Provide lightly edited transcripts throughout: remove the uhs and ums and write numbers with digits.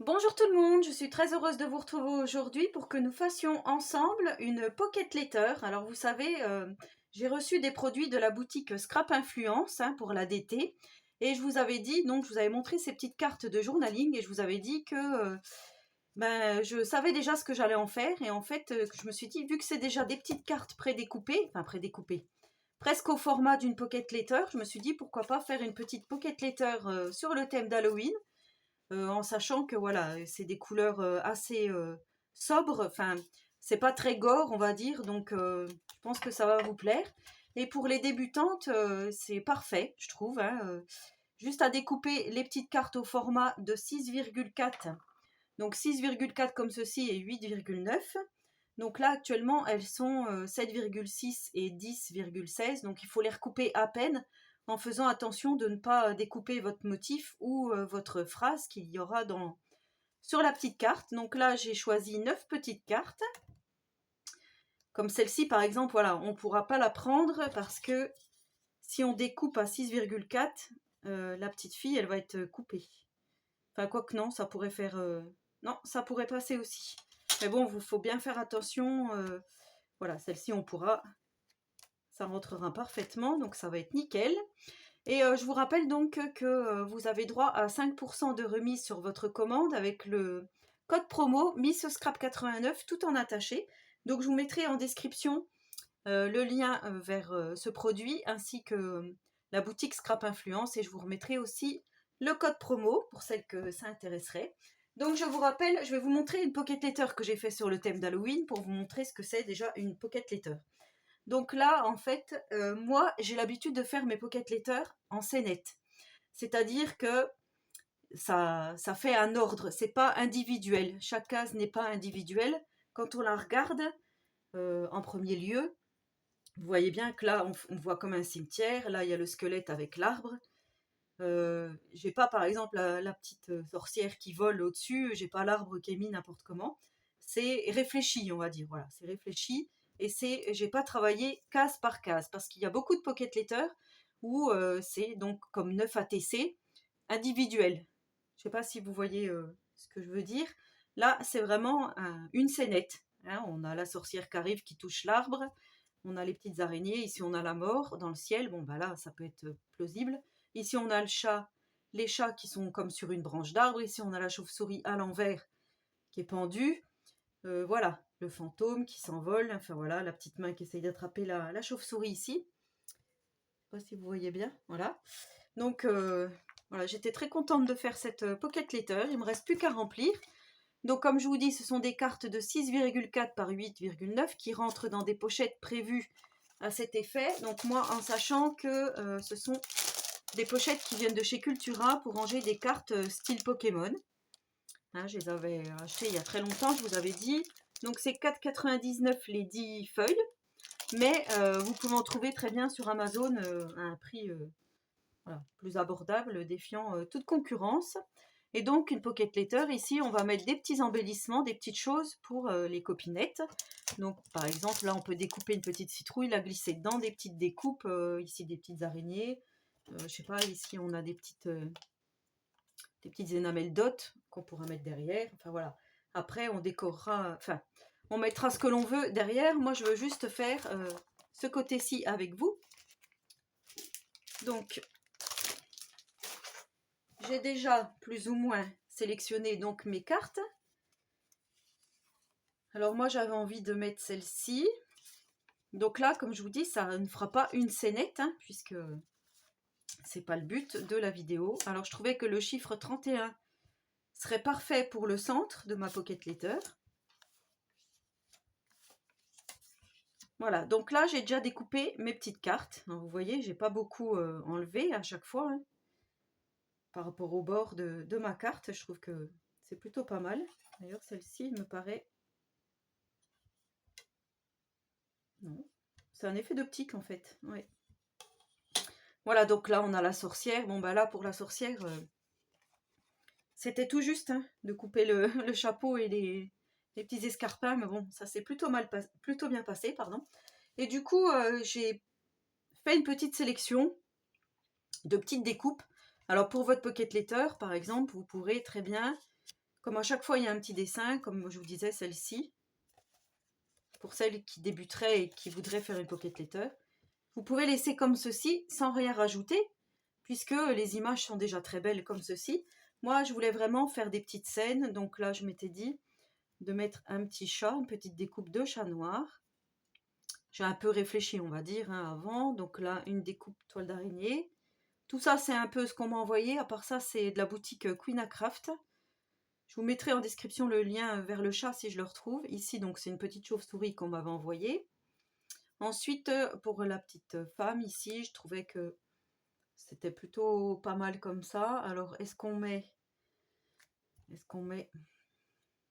Bonjour tout le monde, je suis très heureuse de vous retrouver aujourd'hui pour que nous fassions ensemble une pocket letter. Alors vous savez, j'ai reçu des produits de la boutique Scrap Influence pour la DT et je vous avais dit, donc je vous avais montré ces petites cartes de journaling et je vous avais dit que je savais déjà ce que j'allais en faire et en fait je me suis dit, vu que c'est déjà des petites cartes prédécoupées, enfin prédécoupées, presque au format d'une pocket letter, je me suis dit pourquoi pas faire une petite pocket letter sur le thème d'Halloween. En sachant que voilà, c'est des couleurs assez sobres, enfin, c'est pas très gore, on va dire, donc je pense que ça va vous plaire. Et pour les débutantes, c'est parfait, je trouve. Juste à découper les petites cartes au format de 6,4. Donc 6,4 comme ceci et 8,9. Donc là, actuellement, elles sont 7,6 et 10,16. Donc il faut les recouper à peine en faisant attention de ne pas découper votre motif ou votre phrase qu'il y aura sur la petite carte. Donc là, j'ai choisi 9 petites cartes. Comme celle-ci, par exemple, voilà, on ne pourra pas la prendre parce que si on découpe à 6,4, la petite fille, elle va être coupée. Enfin, quoi que non, ça pourrait faire... Non, ça pourrait passer aussi. Mais bon, il faut bien faire attention. Voilà, celle-ci, on pourra... Ça rentrera parfaitement, donc ça va être nickel. Et je vous rappelle donc que vous avez droit à 5% de remise sur votre commande avec le code promo Miss Scrap 89 tout en attaché. Donc je vous mettrai en description le lien vers ce produit ainsi que la boutique Scrap Influence et je vous remettrai aussi le code promo pour celles que ça intéresserait. Donc je vous rappelle, je vais vous montrer une pocket letter que j'ai fait sur le thème d'Halloween pour vous montrer ce que c'est déjà une pocket letter. Donc là, en fait, moi, j'ai l'habitude de faire mes pocket letters en scénette. C'est-à-dire que ça fait un ordre, c'est pas individuel. Chaque case n'est pas individuelle. Quand on la regarde, en premier lieu, vous voyez bien que là, on voit comme un cimetière. Là, il y a le squelette avec l'arbre. J'ai pas, par exemple, la petite sorcière qui vole au-dessus. J'ai pas l'arbre qui est mis n'importe comment. C'est réfléchi, on va dire. Voilà, c'est réfléchi. Et j'ai pas travaillé case par case parce qu'il y a beaucoup de pocket letters où c'est donc comme 9 ATC individuel. Je sais pas si vous voyez ce que je veux dire. Là, c'est vraiment une scénette. On a la sorcière qui arrive, qui touche l'arbre. On a les petites araignées. Ici, on a la mort dans le ciel. Bon, bah là, ça peut être plausible. Ici, on a le chat, les chats qui sont comme sur une branche d'arbre. Ici, on a la chauve-souris à l'envers qui est pendue. Voilà, le fantôme qui s'envole. Enfin, voilà, la petite main qui essaye d'attraper la chauve-souris ici. Je ne sais pas si vous voyez bien. Voilà. Donc, voilà, j'étais très contente de faire cette pocket letter. Il ne me reste plus qu'à remplir. Donc, comme je vous dis, ce sont des cartes de 6,4 par 8,9 qui rentrent dans des pochettes prévues à cet effet. Donc, moi, en sachant que ce sont des pochettes qui viennent de chez Cultura pour ranger des cartes style Pokémon. Je les avais achetées il y a très longtemps, je vous avais dit. Donc, c'est 4,99 les 10 feuilles. Mais vous pouvez en trouver très bien sur Amazon à un prix voilà, plus abordable, défiant toute concurrence. Et donc, une pocket letter, ici, on va mettre des petits embellissements, des petites choses pour les copinettes. Donc, par exemple, là, on peut découper une petite citrouille, la glisser dedans, des petites découpes, ici, des petites araignées. Je sais pas, ici, on a des petites énamels dot qu'on pourra mettre derrière. Enfin, voilà. Après, on décorera, enfin, on mettra ce que l'on veut derrière. Moi, je veux juste faire ce côté-ci avec vous. Donc, j'ai déjà plus ou moins sélectionné donc mes cartes. Alors moi j'avais envie de mettre celle-ci. Donc là, comme je vous dis, ça ne fera pas une scénette, puisque c'est pas le but de la vidéo. Alors je trouvais que le chiffre 31 serait parfait pour le centre de ma pocket letter. Voilà, donc là j'ai déjà découpé mes petites cartes. Alors, vous voyez, j'ai pas beaucoup enlevé à chaque fois. Par rapport au bord de ma carte, je trouve que c'est plutôt pas mal. D'ailleurs, celle-ci me paraît... Non, c'est un effet d'optique en fait. Ouais. Voilà, donc là on a la sorcière. Bon, bah là pour la sorcière, c'était tout juste de couper le chapeau et les petits escarpins. Mais bon, ça s'est plutôt bien passé, pardon. Et du coup, j'ai fait une petite sélection de petites découpes. Alors pour votre pocket letter, par exemple, vous pourrez très bien Comme à chaque fois, il y a un petit dessin, comme je vous disais, celle-ci. Pour celles qui débuteraient et qui voudraient faire une pocket letter. Vous pouvez laisser comme ceci, sans rien rajouter, puisque les images sont déjà très belles comme ceci. Moi, je voulais vraiment faire des petites scènes, donc là, je m'étais dit de mettre un petit chat, une petite découpe de chat noir. J'ai un peu réfléchi, on va dire, hein, avant. Donc là, une découpe toile d'araignée. Tout ça, c'est un peu ce qu'on m'a envoyé. À part ça, c'est de la boutique Queen a Craft. Je vous mettrai en description le lien vers le chat si je le retrouve. Ici, donc, c'est une petite chauve-souris qu'on m'avait envoyée. Ensuite, pour la petite femme, ici, je trouvais que c'était plutôt pas mal comme ça. Alors, est-ce qu'on met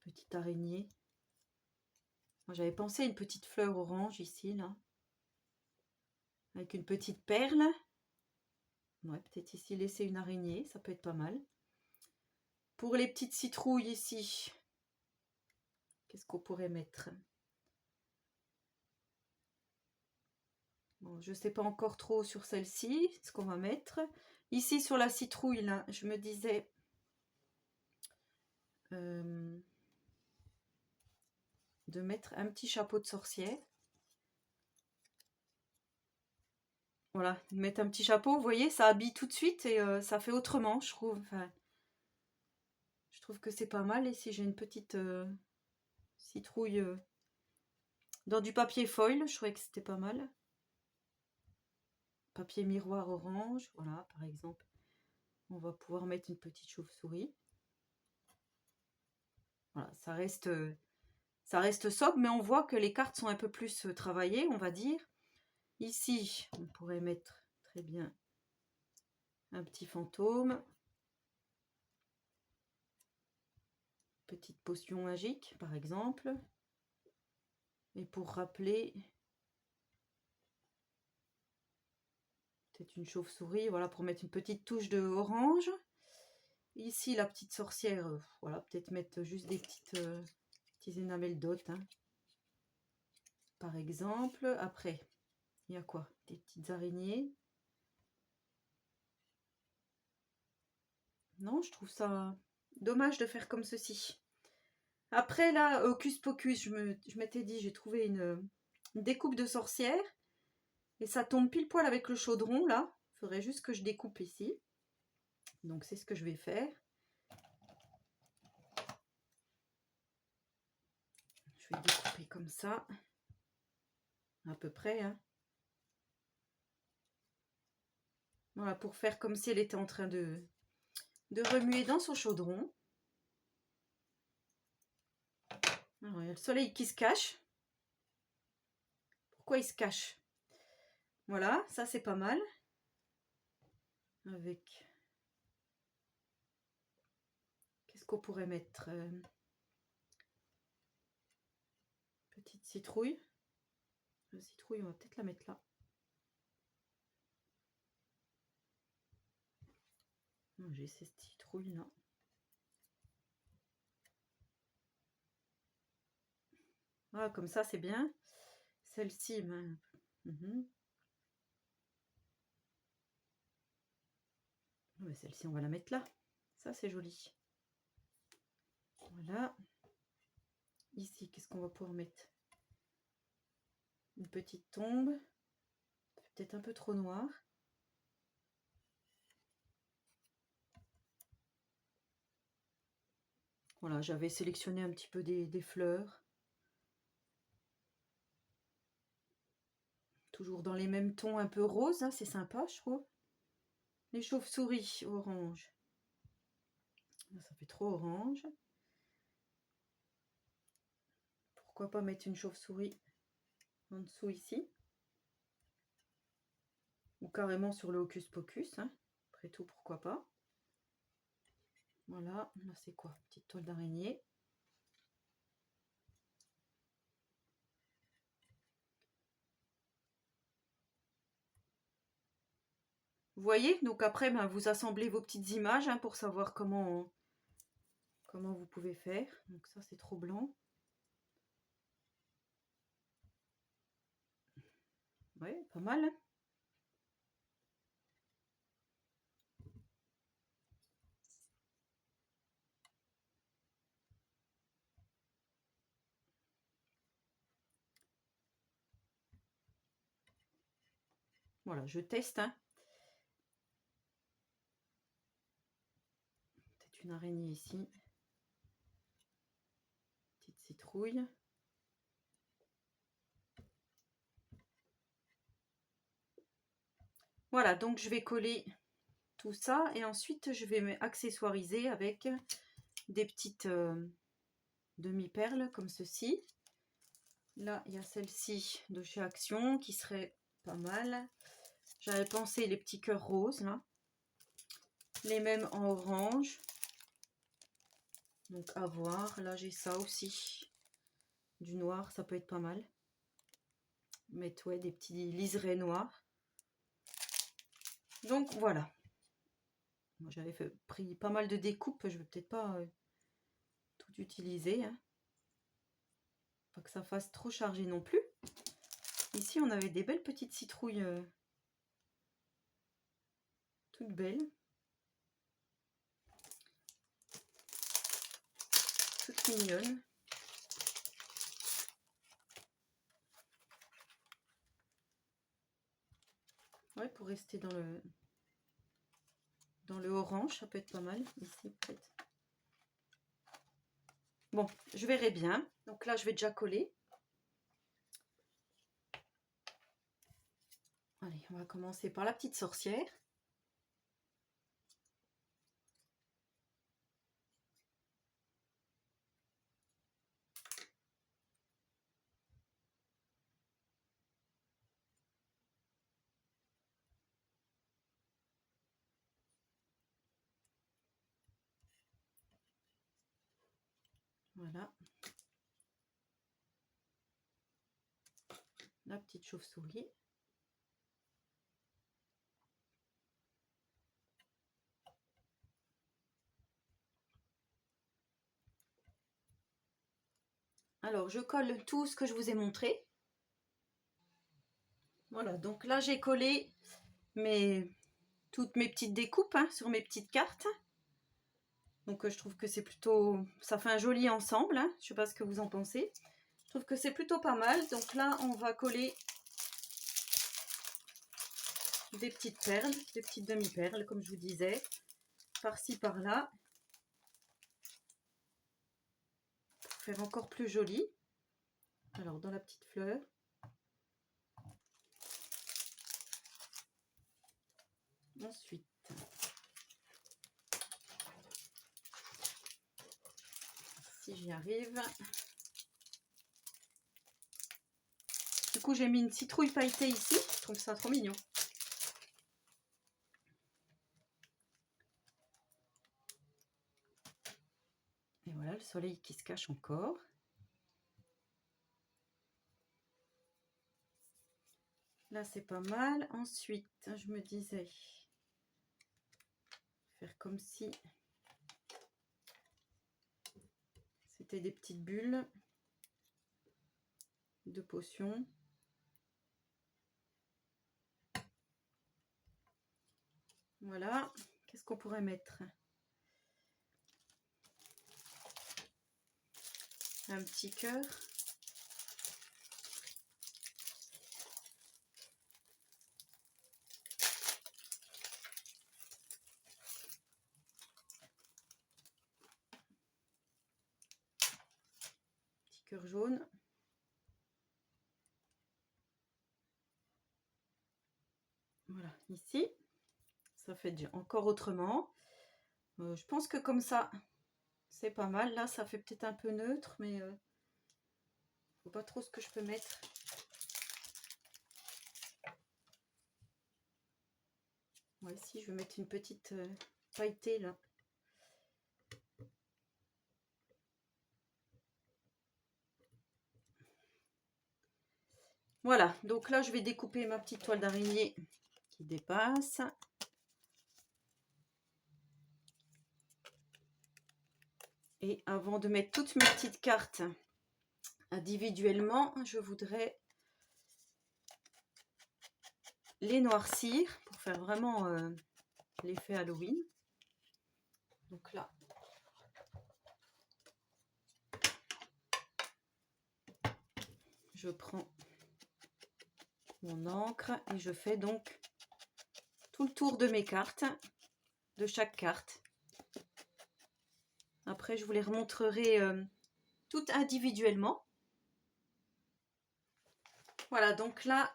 petite araignée? Moi, j'avais pensé à une petite fleur orange ici, là. Avec une petite perle. Ouais, peut-être ici laisser une araignée, ça peut être pas mal. Pour les petites citrouilles ici, qu'est-ce qu'on pourrait mettre? Bon, je ne sais pas encore trop sur celle-ci, ce qu'on va mettre. Ici, sur la citrouille, là, je me disais... de mettre un petit chapeau de sorcière. Voilà, de mettre un petit chapeau, vous voyez, ça habille tout de suite et ça fait autrement, je trouve. Enfin, je trouve que c'est pas mal. Et si j'ai une petite citrouille dans du papier foil, je trouvais que c'était pas mal. Papier miroir orange, voilà, par exemple. On va pouvoir mettre une petite chauve-souris. Voilà, ça reste sobre, mais on voit que les cartes sont un peu plus travaillées, on va dire. Ici, on pourrait mettre très bien un petit fantôme. Petite potion magique, par exemple. Et pour rappeler, peut-être une chauve-souris, voilà, pour mettre une petite touche de orange. Ici, la petite sorcière, voilà, peut-être mettre juste des petits énamels d'hôtes, hein, par exemple. Après, il y a quoi? Des petites araignées. Non, je trouve ça dommage de faire comme ceci. Après, là, Hocus Pocus, je m'étais dit, j'ai trouvé une découpe de sorcière. Et ça tombe pile poil avec le chaudron, là. Il faudrait juste que je découpe ici. Donc, c'est ce que je vais faire. Je vais découper comme ça. À peu près, hein. Voilà, pour faire comme si elle était en train de remuer dans son chaudron. Alors, il y a le soleil qui se cache. Pourquoi il se cache? Voilà, ça c'est pas mal. Avec... Qu'est-ce qu'on pourrait mettre? Petite citrouille. La citrouille, on va peut-être la mettre là. J'ai cette citrouille là. Voilà, comme ça c'est bien. Celle-ci, ben... celle-ci, on va la mettre là. Ça, c'est joli. Voilà. Ici, qu'est-ce qu'on va pouvoir mettre? Une petite tombe. Peut-être un peu trop noir. Voilà, j'avais sélectionné un petit peu des fleurs. Toujours dans les mêmes tons un peu roses, hein, c'est sympa, je trouve. Les chauves-souris orange. Ça fait trop orange. Pourquoi pas mettre une chauve-souris en dessous ici? Ou carrément sur le Hocus Pocus. Hein. Après tout, pourquoi pas? Voilà, là c'est quoi? Petite toile d'araignée. Vous voyez? Donc après, ben, vous assemblez vos petites images hein, pour savoir comment vous pouvez faire. Donc ça, c'est trop blanc. Ouais, pas mal. Voilà, je teste, hein. Peut-être une araignée ici. Petite citrouille. Voilà, donc je vais coller tout ça et ensuite je vais accessoiriser avec des petites demi-perles comme ceci. Là, il y a celle-ci de chez Action qui serait pas mal. J'avais pensé les petits cœurs roses là. Les mêmes en orange. Donc à voir. Là, j'ai ça aussi. Du noir, ça peut être pas mal. Mettre ouais, des petits liserés noirs. Donc voilà. Moi, j'avais pris pas mal de découpes. Je vais peut-être pas tout utiliser. Hein. Pas que ça fasse trop chargé non plus. Ici, on avait des belles petites citrouilles. Toutes belles. Toutes mignonnes. Ouais, pour rester dans le orange, ça peut être pas mal. Ici, peut-être. Bon, je verrai bien. Donc là, je vais déjà coller. Allez, on va commencer par la petite sorcière. Voilà. La petite chauve-souris. Alors, je colle tout ce que je vous ai montré. Voilà, donc là, j'ai collé toutes mes petites découpes hein, sur mes petites cartes. Donc, je trouve que c'est plutôt... Ça fait un joli ensemble. Hein. Je ne sais pas ce que vous en pensez. Je trouve que c'est plutôt pas mal. Donc là, on va coller des petites perles, des petites demi-perles, comme je vous disais. Par-ci, par-là. Pour faire encore plus joli. Alors, dans la petite fleur. Ensuite, si j'y arrive. Du coup, j'ai mis une citrouille pailletée ici. Je trouve ça trop mignon. Et voilà, le soleil qui se cache encore. Là, c'est pas mal. Ensuite, je me disais faire comme si c'était des petites bulles de potions. Voilà. Qu'est-ce qu'on pourrait mettre? Un petit cœur. Petit cœur jaune. Voilà, ici. Ça fait déjà encore autrement. Je pense que comme ça, c'est pas mal. Là, ça fait peut-être un peu neutre, mais je ne sais pas trop ce que je peux mettre. Ouais, ici, je vais mettre une petite pailletée là. Voilà, donc là, je vais découper ma petite toile d'araignée qui dépasse. Et avant de mettre toutes mes petites cartes individuellement, je voudrais les noircir pour faire vraiment l'effet Halloween. Donc là, je prends mon encre et je fais donc tout le tour de mes cartes, de chaque carte. Après, je vous les remontrerai toutes individuellement. Voilà, donc là,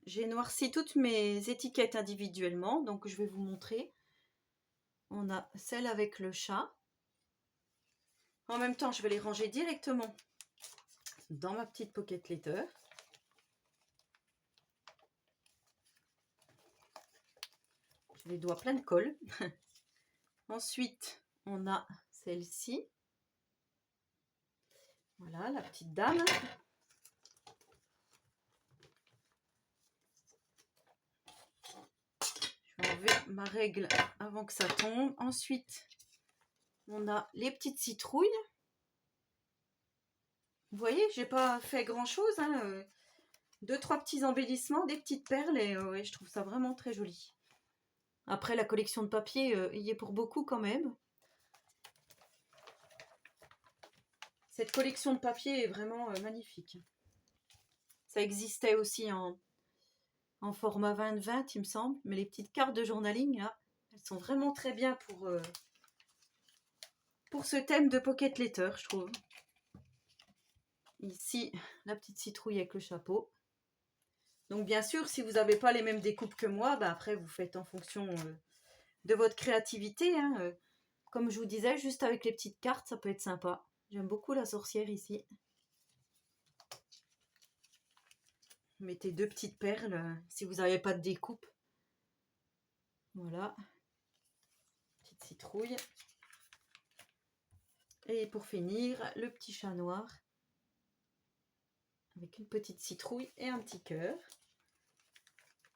j'ai noirci toutes mes étiquettes individuellement. Donc, je vais vous montrer. On a celle avec le chat. En même temps, je vais les ranger directement dans ma petite pocket letter. J'ai les doigts pleins de colle. Ensuite, on a celle-ci. Voilà, la petite dame. Je vais enlever ma règle avant que ça tombe. Ensuite, on a les petites citrouilles. Vous voyez, j'ai pas fait grand-chose. Hein. 2-3 petits embellissements, des petites perles. Et ouais, je trouve ça vraiment très joli. Après, la collection de papier, il y est pour beaucoup quand même. Cette collection de papier est vraiment magnifique. Ça existait aussi en format 20-20, il me semble. Mais les petites cartes de journaling, là, elles sont vraiment très bien pour ce thème de pocket letter, je trouve. Ici, la petite citrouille avec le chapeau. Donc, bien sûr, si vous n'avez pas les mêmes découpes que moi, bah, après, vous faites en fonction de votre créativité. Hein. Comme je vous disais, juste avec les petites cartes, ça peut être sympa. J'aime beaucoup la sorcière ici. Mettez 2 petites perles si vous n'avez pas de découpe. Voilà. Petite citrouille. Et pour finir, le petit chat noir. Avec une petite citrouille et un petit cœur.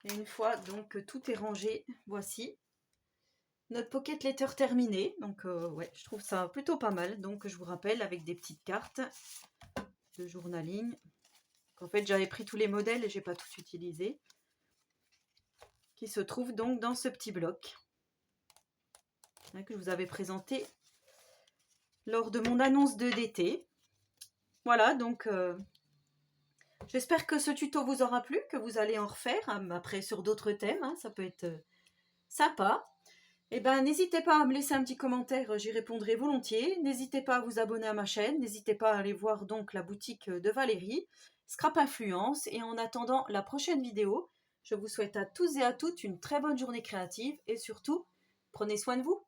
Et une fois donc que tout est rangé, voici notre pocket letter terminé. Donc ouais, je trouve ça plutôt pas mal. Donc je vous rappelle, avec des petites cartes de journaling. En fait, j'avais pris tous les modèles et j'ai pas tout utilisé. Qui se trouve donc dans ce petit bloc hein, que je vous avais présenté lors de mon annonce de d'été. Voilà, donc j'espère que ce tuto vous aura plu, que vous allez en refaire hein, après sur d'autres thèmes. Hein, ça peut être sympa. Eh ben, n'hésitez pas à me laisser un petit commentaire, j'y répondrai volontiers. N'hésitez pas à vous abonner à ma chaîne. N'hésitez pas à aller voir donc la boutique de Valérie, Scrap Influence. Et en attendant la prochaine vidéo, je vous souhaite à tous et à toutes une très bonne journée créative et surtout, prenez soin de vous.